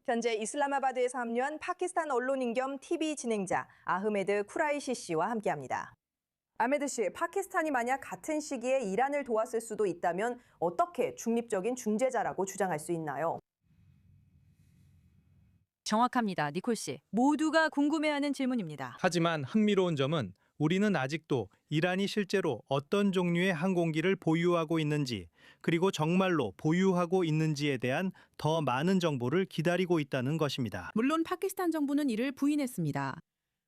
현재 이슬라마바드에서 합류한 파키스탄 언론인 겸 TV 진행자 아흐메드 쿠라이시 씨와 함께합니다. 아메드 씨, 파키스탄이 만약 같은 시기에 이란을 도왔을 수도 있다면 어떻게 중립적인 중재자라고 주장할 수 있나요? 정확합니다. 니콜 씨. 모두가 궁금해하는 질문입니다. 하지만 흥미로운 점은 우리는 아직도 이란이 실제로 어떤 종류의 항공기를 보유하고 있는지, 그리고 정말로 보유하고 있는지에 대한 더 많은 정보를 기다리고 있다는 것입니다. 물론 파키스탄 정부는 이를 부인했습니다.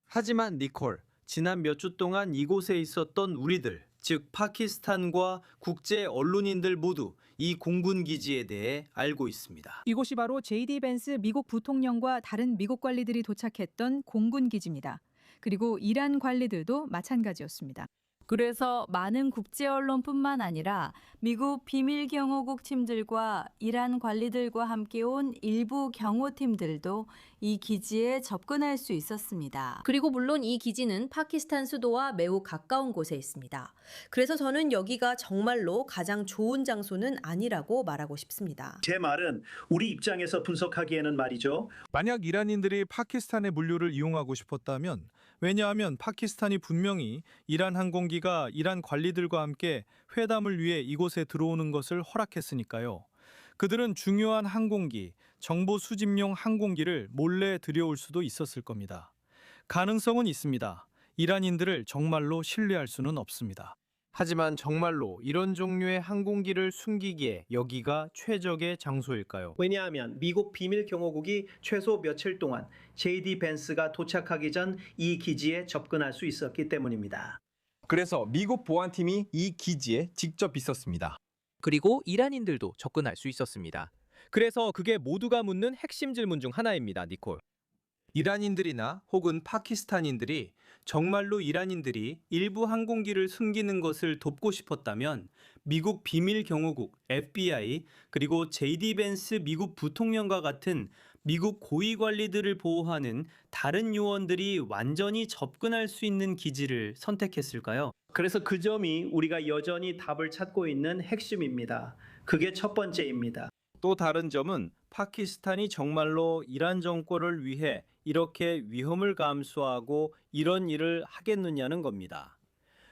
하지만 니콜, 지난 몇 주 동안 이곳에 있었던 우리들, 즉 파키스탄과 국제 언론인들 모두 이 공군 기지에 대해 알고 있습니다. 이곳이 바로 JD 벤스 미국 부통령과 다른 미국 관리들이 도착했던 공군 기지입니다. 그리고 이란 관리들도 마찬가지였습니다. 그래서 많은 국제 언론뿐만 아니라 미국 비밀 경호국 팀들과 이란 관리들과 함께 온 일부 경호팀들도 이 기지에 접근할 수 있었습니다. 그리고 물론 이 기지는 파키스탄 수도와 매우 가까운 곳에 있습니다. 그래서 저는 여기가 정말로 가장 좋은 장소는 아니라고 말하고 싶습니다. 제 말은 우리 입장에서 분석하기에는 말이죠. 만약 이란인들이 파키스탄의 물류를 이용하고 싶었다면, 왜냐하면 파키스탄이 분명히 이란 항공기가 이란 관리들과 함께 회담을 위해 이곳에 들어오는 것을 허락했으니까요. 그들은 중요한 항공기, 정보 수집용 항공기를 몰래 들여올 수도 있었을 겁니다. 가능성은 있습니다. 이란인들을 정말로 신뢰할 수는 없습니다. 하지만 정말로 이런 종류의 항공기를 숨기기에 여기가 최적의 장소일까요? 왜냐하면 미국 비밀 경호국이 최소 며칠 동안 JD 벤스가 도착하기 전 이 기지에 접근할 수 있었기 때문입니다. 그래서 미국 보안팀이 이 기지에 직접 있었습니다. 그리고 이란인들도 접근할 수 있었습니다. 그래서 그게 모두가 묻는 핵심 질문 중 하나입니다, 니콜. 이란인들이나 혹은 파키스탄인들이 정말로 이란인들이 일부 항공기를 숨기는 것을 돕고 싶었다면 미국 비밀 경호국 FBI 그리고 JD 벤스 미국 부통령과 같은 미국 고위 관리들을 보호하는 다른 요원들이 완전히 접근할 수 있는 기지를 선택했을까요? 그래서 그 점이 우리가 여전히 답을 찾고 있는 핵심입니다. 그게 첫 번째입니다. 또 다른 점은 파키스탄이 정말로 이란 정권을 위해 이렇게 위험을 감수하고 이런 일을 하겠느냐는 겁니다.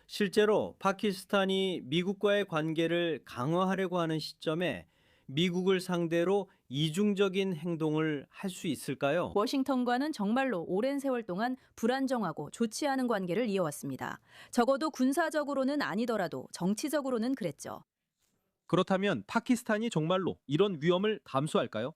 실제로 파키스탄이 미국과의 관계를 강화하려고 하는 시점에 미국을 상대로 이중적인 행동을 할 수 있을까요? 워싱턴과는 정말로 오랜 세월 동안 불안정하고 좋지 않은 관계를 이어왔습니다. 적어도 군사적으로는 아니더라도 정치적으로는 그랬죠. 그렇다면 파키스탄이 정말로 이런 위험을 감수할까요?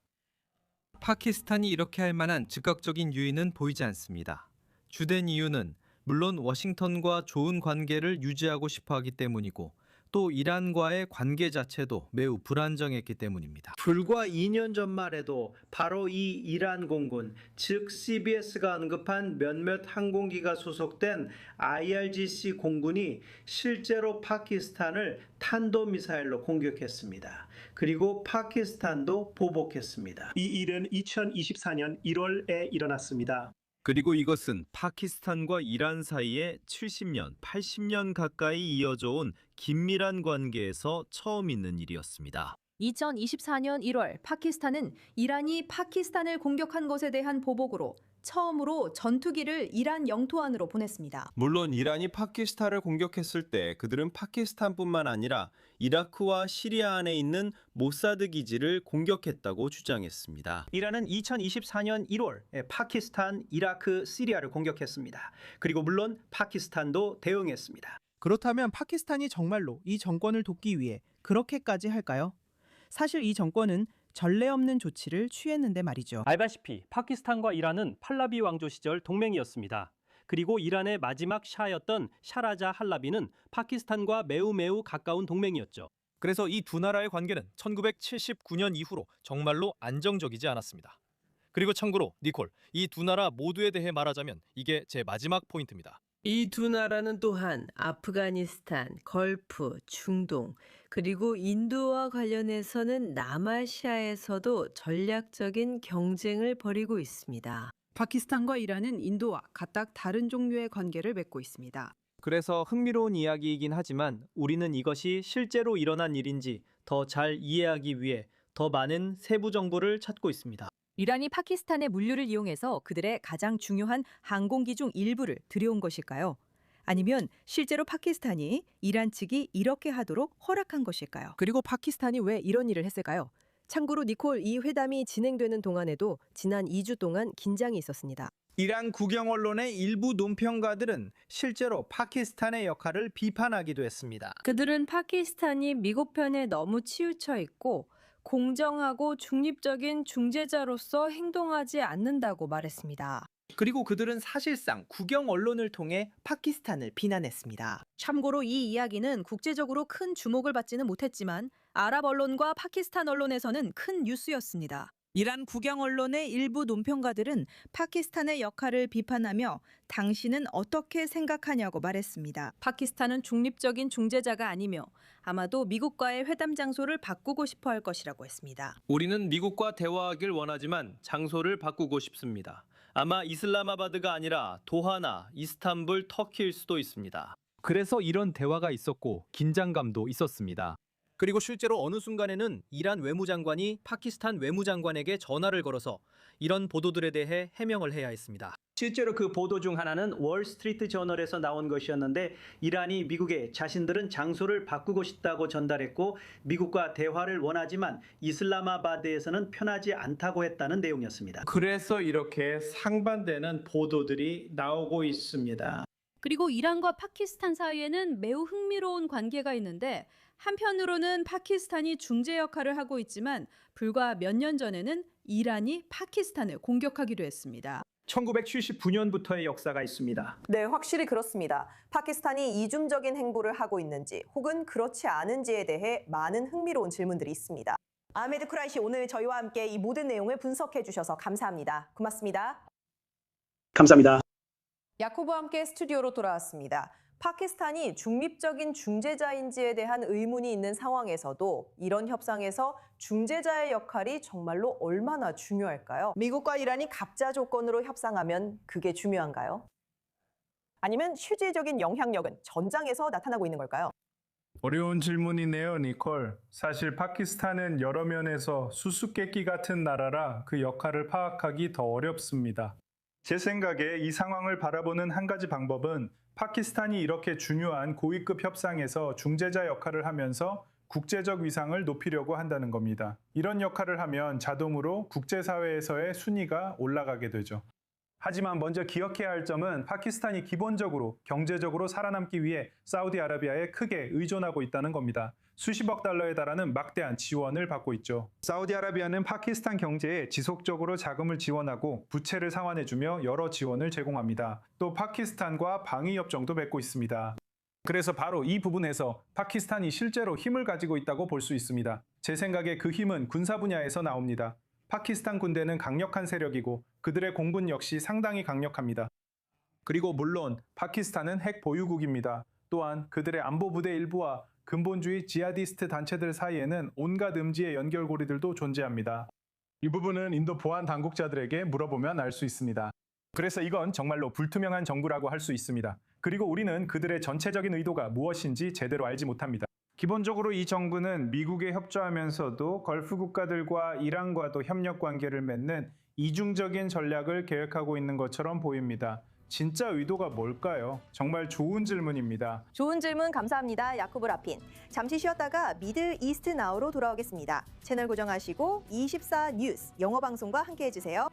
파키스탄이 이렇게 할 만한 즉각적인 유인은 보이지 않습니다. 주된 이유는 물론 워싱턴과 좋은 관계를 유지하고 싶어 하기 때문이고, 또 이란과의 관계 자체도 매우 불안정했기 때문입니다. 불과 2년 전만 해도 바로 이 이란 공군, 즉 CBS가 언급한 몇몇 항공기가 소속된 IRGC 공군이 실제로 파키스탄을 탄도미사일로 공격했습니다. 그리고 파키스탄도 보복했습니다. 이 일은 2024년 1월에 일어났습니다. 그리고 이것은 파키스탄과 이란 사이에 70년, 80년 가까이 이어져 온 긴밀한 관계에서 처음 있는 일이었습니다. 2024년 1월 파키스탄은 이란이 파키스탄을 공격한 것에 대한 보복으로 처음으로 전투기를 이란 영토 안으로 보냈습니다. 물론 이란이 파키스탄을 공격했을 때 그들은 파키스탄뿐만 아니라 이라크와 시리아 안에 있는 모사드 기지를 공격했다고 주장했습니다. 이란은 2024년 1월 파키스탄, 이라크, 시리아를 공격했습니다. 그리고 물론 파키스탄도 대응했습니다. 그렇다면 파키스탄이 정말로 이 정권을 돕기 위해 그렇게까지 할까요? 사실 이 정권은 전례 없는 조치를 취했는데 말이죠. 알다시피 파키스탄과 이란은 팔라비 왕조 시절 동맹이었습니다. 그리고 이란의 마지막 샤였던 샤라자 할라비는 파키스탄과 매우 가까운 동맹이었죠. 그래서 이 두 나라의 관계는 1979년 이후로 정말로 안정적이지 않았습니다. 그리고 참고로 니콜, 이 두 나라 모두에 대해 말하자면 이게 제 마지막 포인트입니다. 이 두 나라는 또한 아프가니스탄, 걸프, 중동, 그리고 인도와 관련해서는 남아시아에서도 전략적인 경쟁을 벌이고 있습니다. 파키스탄과 이란은 인도와 각각 다른 종류의 관계를 맺고 있습니다. 그래서 흥미로운 이야기이긴 하지만 우리는 이것이 실제로 일어난 일인지 더 잘 이해하기 위해 더 많은 세부 정보를 찾고 있습니다. 이란이 파키스탄의 물류를 이용해서 그들의 가장 중요한 항공기 중 일부를 들여온 것일까요? 아니면 실제로 파키스탄이 이란 측이 이렇게 하도록 허락한 것일까요? 그리고 파키스탄이 왜 이런 일을 했을까요? 참고로 니콜, 이 회담이 진행되는 동안에도 지난 2주 동안 긴장이 있었습니다. 이란 국영 언론의 일부 논평가들은 실제로 파키스탄의 역할을 비판하기도 했습니다. 그들은 파키스탄이 미국 편에 너무 치우쳐 있고 공정하고 중립적인 중재자로서 행동하지 않는다고 말했습니다. 그리고 그들은 사실상 국영 언론을 통해 파키스탄을 비난했습니다. 참고로 이 이야기는 국제적으로 큰 주목을 받지는 못했지만 아랍 언론과 파키스탄 언론에서는 큰 뉴스였습니다. 이란 국영 언론의 일부 논평가들은 파키스탄의 역할을 비판하며 당신은 어떻게 생각하냐고 말했습니다. 파키스탄은 중립적인 중재자가 아니며 아마도 미국과의 회담 장소를 바꾸고 싶어 할 것이라고 했습니다. 우리는 미국과 대화하길 원하지만 장소를 바꾸고 싶습니다. 아마 이슬라마바드가 아니라 도하나 이스탄불, 터키일 수도 있습니다. 그래서 이런 대화가 있었고 긴장감도 있었습니다. 그리고 실제로 어느 순간에는 이란 외무장관이 파키스탄 외무장관에게 전화를 걸어서 이런 보도들에 대해 해명을 해야 했습니다. 실제로 그 보도 중 하나는 월스트리트 저널에서 나온 것이었는데 이란이 미국에 자신들은 장소를 바꾸고 싶다고 전달했고 미국과 대화를 원하지만 이슬라마바드에서는 편하지 않다고 했다는 내용이었습니다. 그래서 이렇게 상반되는 보도들이 나오고 있습니다. 그리고 이란과 파키스탄 사이에는 매우 흥미로운 관계가 있는데 한편으로는 파키스탄이 중재 역할을 하고 있지만 불과 몇 년 전에는 이란이 파키스탄을 공격하기도 했습니다. 1979년부터의 역사가 있습니다. 네, 확실히 그렇습니다. 파키스탄이 이중적인 행보를 하고 있는지 혹은 그렇지 않은지에 대해 많은 흥미로운 질문들이 있습니다. 아메드 쿠라이시, 오늘 저희와 함께 이 모든 내용을 분석해 주셔서 감사합니다. 고맙습니다. 감사합니다. 야코브와 함께 스튜디오로 돌아왔습니다. 파키스탄이 중립적인 중재자인지에 대한 의문이 있는 상황에서도 이런 협상에서 중재자의 역할이 정말로 얼마나 중요할까요? 미국과 이란이 갑자 조건으로 협상하면 그게 중요한가요? 아니면 실질적인 영향력은 전장에서 나타나고 있는 걸까요? 어려운 질문이네요, 니콜. 사실 파키스탄은 여러 면에서 수수께끼 같은 나라라 그 역할을 파악하기 더 어렵습니다. 제 생각에 이 상황을 바라보는 한 가지 방법은 파키스탄이 이렇게 중요한 고위급 협상에서 중재자 역할을 하면서 국제적 위상을 높이려고 한다는 겁니다. 이런 역할을 하면 자동으로 국제사회에서의 순위가 올라가게 되죠. 하지만 먼저 기억해야 할 점은 파키스탄이 기본적으로 경제적으로 살아남기 위해 사우디아라비아에 크게 의존하고 있다는 겁니다. 수십억 달러에 달하는 막대한 지원을 받고 있죠. 사우디아라비아는 파키스탄 경제에 지속적으로 자금을 지원하고 부채를 상환해주며 여러 지원을 제공합니다. 또 파키스탄과 방위협정도 맺고 있습니다. 그래서 바로 이 부분에서 파키스탄이 실제로 힘을 가지고 있다고 볼 수 있습니다. 제 생각에 그 힘은 군사 분야에서 나옵니다. 파키스탄 군대는 강력한 세력이고 그들의 공군 역시 상당히 강력합니다. 그리고 물론 파키스탄은 핵 보유국입니다. 또한 그들의 안보부대 일부와 근본주의 지하디스트 단체들 사이에는 온갖 음지의 연결고리들도 존재합니다. 이 부분은 인도 보안 당국자들에게 물어보면 알 수 있습니다. 그래서 이건 정말로 불투명한 정부라고 할 수 있습니다. 그리고 우리는 그들의 전체적인 의도가 무엇인지 제대로 알지 못합니다. 기본적으로 이 정부는 미국에 협조하면서도 걸프 국가들과 이란과도 협력 관계를 맺는 이중적인 전략을 계획하고 있는 것처럼 보입니다. 진짜 의도가 뭘까요? 정말 좋은 질문입니다. 좋은 질문 감사합니다. 야코브 라핀. 잠시 쉬었다가 미들 이스트 나우로 돌아오겠습니다. 채널 고정하시고 24 뉴스 영어 방송과 함께 해주세요.